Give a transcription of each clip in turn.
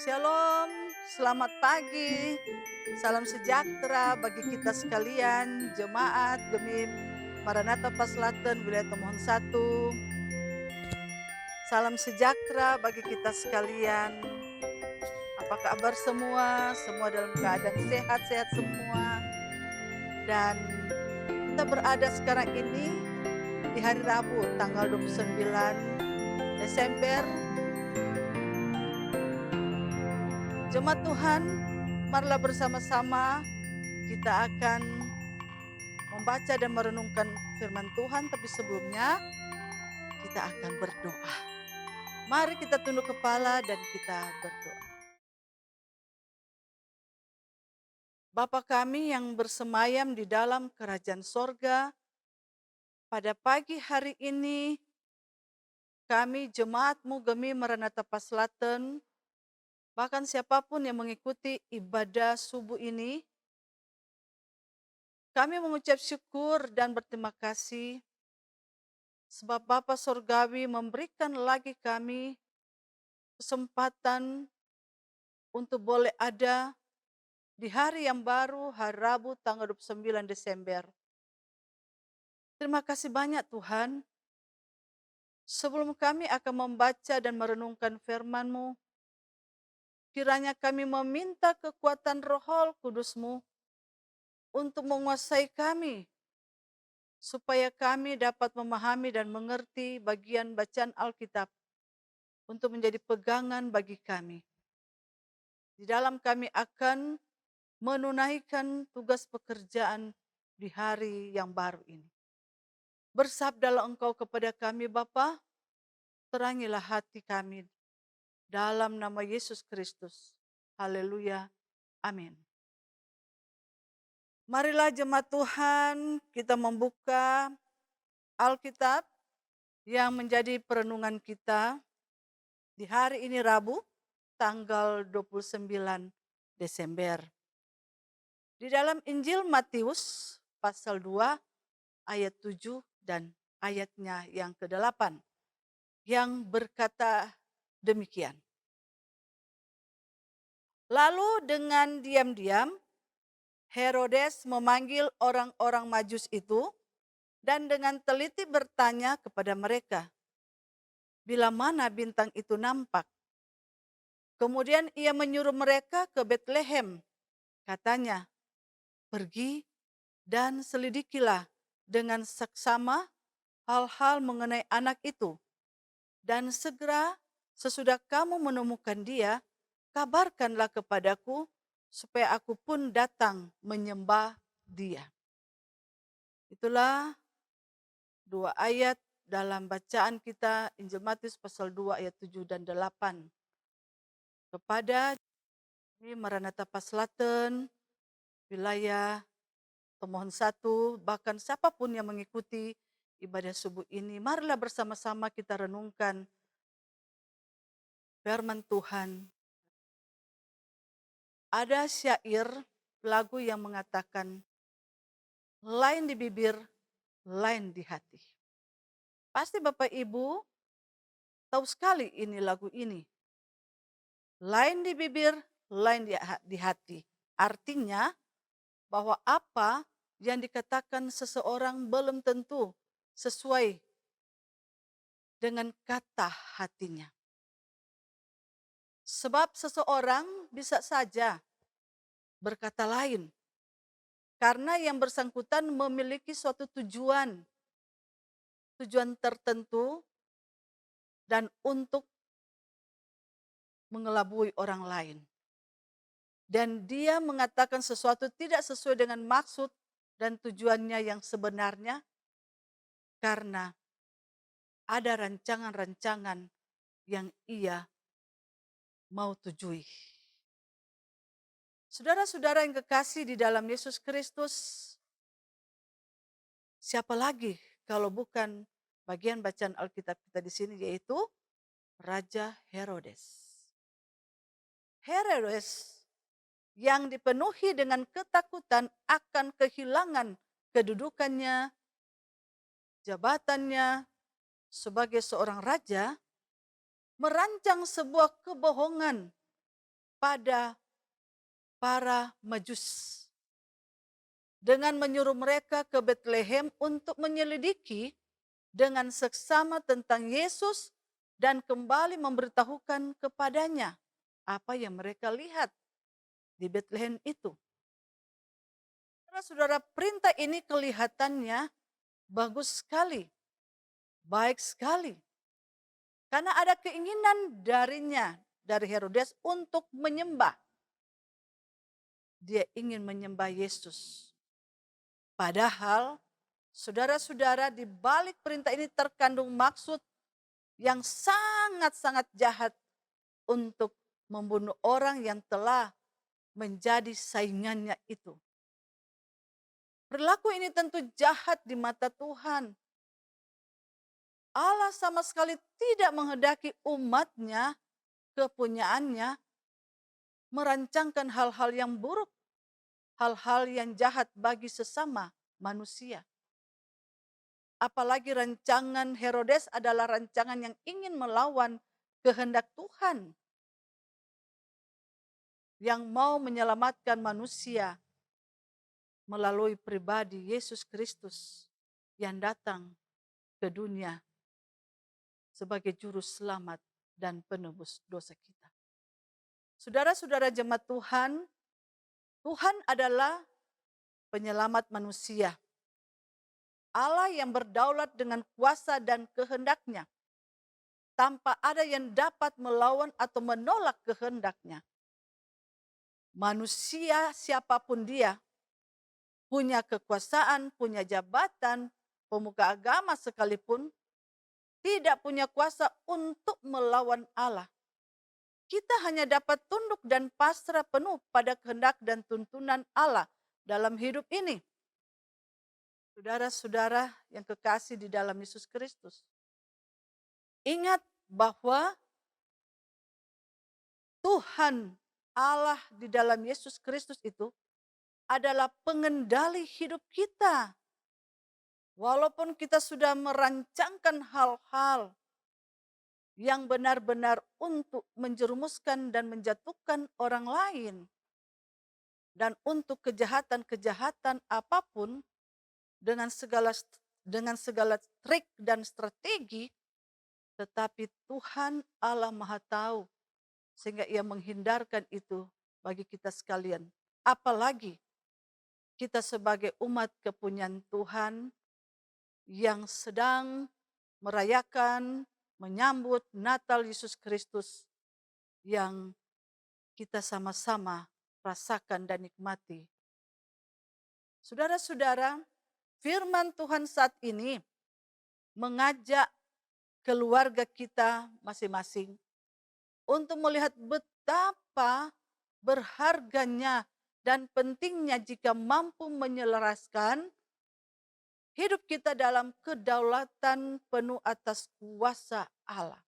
Shalom, selamat pagi. Salam sejahtera bagi kita sekalian, jemaat Gemim Maranatha Paslaten Wilayah Tomohon 1. Salam sejahtera bagi kita sekalian. Apa kabar semua? Semua dalam keadaan sehat-sehat semua. Dan kita berada sekarang ini di hari Rabu tanggal 29 Desember. Jemaat Tuhan, marilah bersama-sama kita akan membaca dan merenungkan firman Tuhan, tapi sebelumnya kita akan berdoa. Mari kita tunduk kepala dan kita berdoa. Bapa kami yang bersemayam di dalam kerajaan sorga, pada pagi hari ini kami jemaat-Mu Gemim Maranatha Paslaten, bahkan siapapun yang mengikuti ibadah subuh ini, kami mengucap syukur dan berterima kasih sebab Bapa Sorgawi memberikan lagi kami kesempatan untuk boleh ada di hari yang baru, hari Rabu tanggal 29 Desember. Terima kasih banyak Tuhan. Sebelum kami akan membaca dan merenungkan firman-Mu, kiranya kami meminta kekuatan Roh Kudus-Mu untuk menguasai kami, supaya kami dapat memahami dan mengerti bagian bacaan Alkitab untuk menjadi pegangan bagi kami. Di dalam kami akan menunaikan tugas pekerjaan di hari yang baru ini. Bersabdalah Engkau kepada kami Bapa, terangilah hati kami dalam nama Yesus Kristus. Haleluya. Amin. Marilah jemaat Tuhan kita membuka Alkitab yang menjadi perenungan kita di hari ini Rabu tanggal 29 Desember. Di dalam Injil Matius pasal 2 ayat 7 dan ayatnya yang ke-8 yang berkata demikian. Lalu dengan diam-diam Herodes memanggil orang-orang Majus itu dan dengan teliti bertanya kepada mereka, bila mana bintang itu nampak. Kemudian ia menyuruh mereka ke Betlehem. Katanya, pergi dan selidikilah dengan seksama hal-hal mengenai anak itu. Dan segera sesudah kamu menemukan dia, kabarkanlah kepadaku supaya aku pun datang menyembah dia. Itulah dua ayat dalam bacaan kita Injil Matius pasal 2 ayat 7 dan 8. Kepada Maranatha Paslaten, wilayah Tomohon 1, bahkan siapapun yang mengikuti ibadah subuh ini, marilah bersama-sama kita renungkan firman Tuhan. Ada syair lagu yang mengatakan, lain di bibir, lain di hati. Pasti Bapak Ibu tahu sekali ini lagu ini. Lain di bibir, lain di hati. Artinya bahwa apa yang dikatakan seseorang belum tentu sesuai dengan kata hatinya. Sebab seseorang bisa saja berkata lain. Karena yang bersangkutan memiliki suatu tujuan tertentu dan untuk mengelabui orang lain. Dan dia mengatakan sesuatu tidak sesuai dengan maksud dan tujuannya yang sebenarnya karena ada rancangan-rancangan yang ia mau tujui. Saudara-saudara yang kekasih di dalam Yesus Kristus, siapa lagi kalau bukan bagian bacaan Alkitab kita di sini, yaitu Raja Herodes. Herodes yang dipenuhi dengan ketakutan akan kehilangan kedudukannya, jabatannya sebagai seorang raja, merancang sebuah kebohongan kepada para Majus dengan menyuruh mereka ke Betlehem untuk menyelidiki dengan seksama tentang Yesus dan kembali memberitahukan kepadanya apa yang mereka lihat di Betlehem itu. Saudara, perintah ini kelihatannya bagus sekali, baik sekali. Karena ada keinginan darinya, dari Herodes untuk menyembah. Dia ingin menyembah Yesus. Padahal, saudara-saudara, di balik perintah ini terkandung maksud yang sangat-sangat jahat untuk membunuh orang yang telah menjadi saingannya itu. Perilaku ini tentu jahat di mata Tuhan. Allah sama sekali tidak menghendaki umatnya, kepunyaannya, merancangkan hal-hal yang buruk, hal-hal yang jahat bagi sesama manusia. Apalagi rancangan Herodes adalah rancangan yang ingin melawan kehendak Tuhan, yang mau menyelamatkan manusia melalui pribadi Yesus Kristus yang datang ke dunia sebagai juru selamat dan penebus dosa kita. Saudara-saudara jemaat Tuhan, Tuhan adalah penyelamat manusia. Allah yang berdaulat dengan kuasa dan kehendaknya, tanpa ada yang dapat melawan atau menolak kehendaknya. Manusia siapapun dia, punya kekuasaan, punya jabatan, pemuka agama sekalipun, tidak punya kuasa untuk melawan Allah. Kita hanya dapat tunduk dan pasrah penuh pada kehendak dan tuntunan Allah dalam hidup ini. Saudara-saudara yang kekasih di dalam Yesus Kristus, ingat bahwa Tuhan Allah di dalam Yesus Kristus itu adalah pengendali hidup kita. Walaupun kita sudah merancangkan hal-hal yang benar-benar untuk menjerumuskan dan menjatuhkan orang lain, dan untuk kejahatan-kejahatan apapun dengan segala trik dan strategi, tetapi Tuhan Allah Maha Tahu sehingga Ia menghindarkan itu bagi kita sekalian. Apalagi kita sebagai umat kepunyaan Tuhan yang sedang merayakan, menyambut Natal Yesus Kristus yang kita sama-sama rasakan dan nikmati. Saudara-saudara, firman Tuhan saat ini mengajak keluarga kita masing-masing untuk melihat betapa berharganya dan pentingnya jika mampu menyelaraskan hidup kita dalam kedaulatan penuh atas kuasa Allah.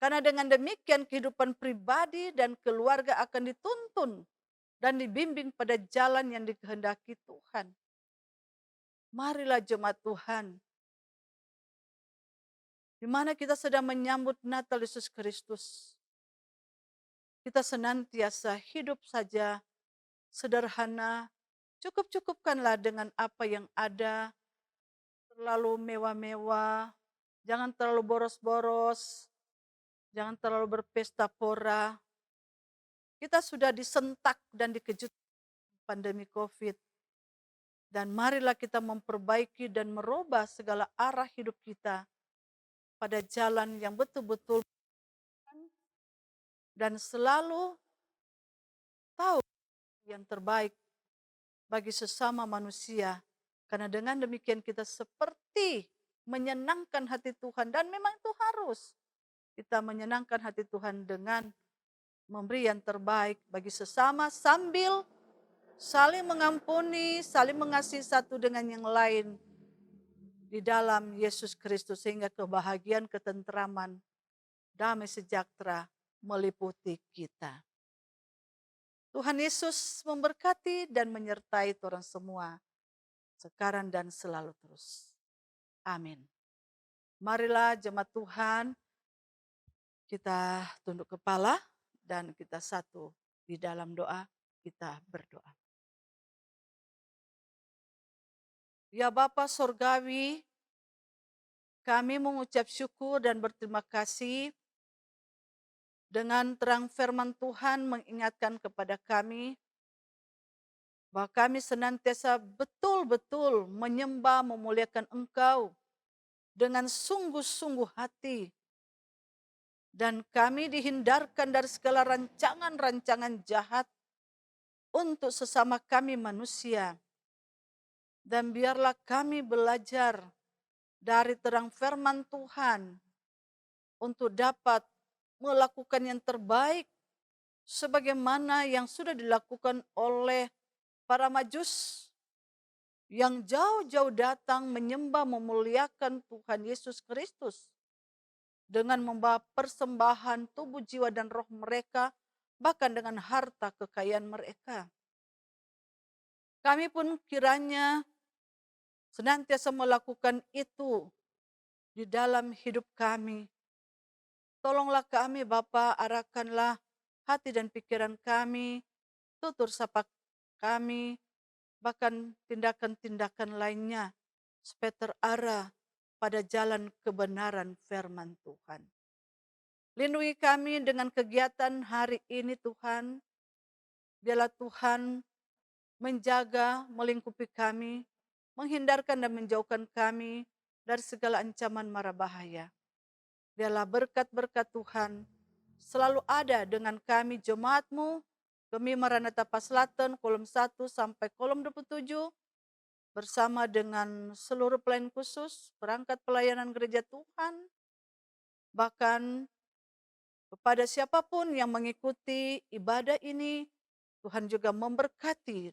Karena dengan demikian kehidupan pribadi dan keluarga akan dituntun dan dibimbing pada jalan yang dikehendaki Tuhan. Marilah jemaat Tuhan, di mana kita sedang menyambut Natal Yesus Kristus, kita senantiasa hidup saja sederhana, cukup-cukupkanlah dengan apa yang ada, terlalu mewah-mewah, jangan terlalu boros-boros, jangan terlalu berpesta pora. Kita sudah disentak dan dikejutkan pandemi COVID. Dan marilah kita memperbaiki dan merubah segala arah hidup kita pada jalan yang betul-betul dan selalu tahu yang terbaik bagi sesama manusia. Karena dengan demikian kita seperti menyenangkan hati Tuhan, dan memang itu harus. Kita menyenangkan hati Tuhan dengan memberi yang terbaik bagi sesama sambil saling mengampuni, saling mengasihi satu dengan yang lain di dalam Yesus Kristus, sehingga kebahagiaan, ketentraman, damai sejahtera meliputi kita. Tuhan Yesus memberkati dan menyertai orang semua sekarang dan selalu terus. Amin. Marilah jemaat Tuhan, kita tunduk kepala dan kita satu di dalam doa, kita berdoa. Ya Bapa Sorgawi, kami mengucap syukur dan berterima kasih dengan terang firman Tuhan mengingatkan kepada kami bahwa kami senantiasa betul-betul menyembah memuliakan Engkau dengan sungguh-sungguh hati. Dan kami dihindarkan dari segala rancangan-rancangan jahat untuk sesama kami manusia. Dan biarlah kami belajar dari terang firman Tuhan untuk dapat melakukan yang terbaik sebagaimana yang sudah dilakukan oleh para majus yang jauh-jauh datang menyembah memuliakan Tuhan Yesus Kristus dengan membawa persembahan tubuh, jiwa, dan roh mereka, bahkan dengan harta kekayaan mereka. Kami pun kiranya senantiasa melakukan itu di dalam hidup kami. Tolonglah kami Bapa, arahkanlah hati dan pikiran kami, tutur sapa kami, bahkan tindakan-tindakan lainnya, supaya terarah pada jalan kebenaran firman Tuhan. Lindungi kami dengan kegiatan hari ini Tuhan. Biarlah Tuhan menjaga, melingkupi kami, menghindarkan dan menjauhkan kami dari segala ancaman mara bahaya. Biarlah berkat-berkat Tuhan selalu ada dengan kami jemaat-Mu, Gemi Maranatha Paslatan, kolom 1 sampai kolom 27, bersama dengan seluruh pelayan khusus, perangkat pelayanan gereja Tuhan, bahkan kepada siapapun yang mengikuti ibadah ini, Tuhan juga memberkati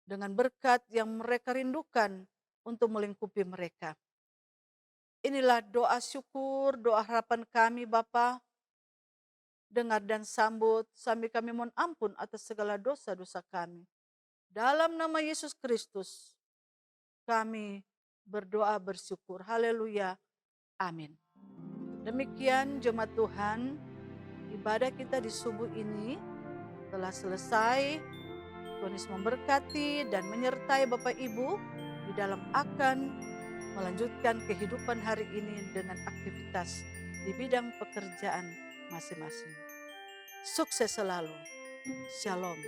dengan berkat yang mereka rindukan untuk melingkupi mereka. Inilah doa syukur, doa harapan kami Bapa. Dengar dan sambut sambil kami mohon ampun atas segala dosa-dosa kami. Dalam nama Yesus Kristus, kami berdoa bersyukur. Haleluya. Amin. Demikian jemaat Tuhan, ibadah kita di subuh ini telah selesai. Tuhan Yesus memberkati dan menyertai Bapak Ibu di dalam akan melanjutkan kehidupan hari ini dengan aktivitas di bidang pekerjaan masing-masing. Sukses selalu. Shalom.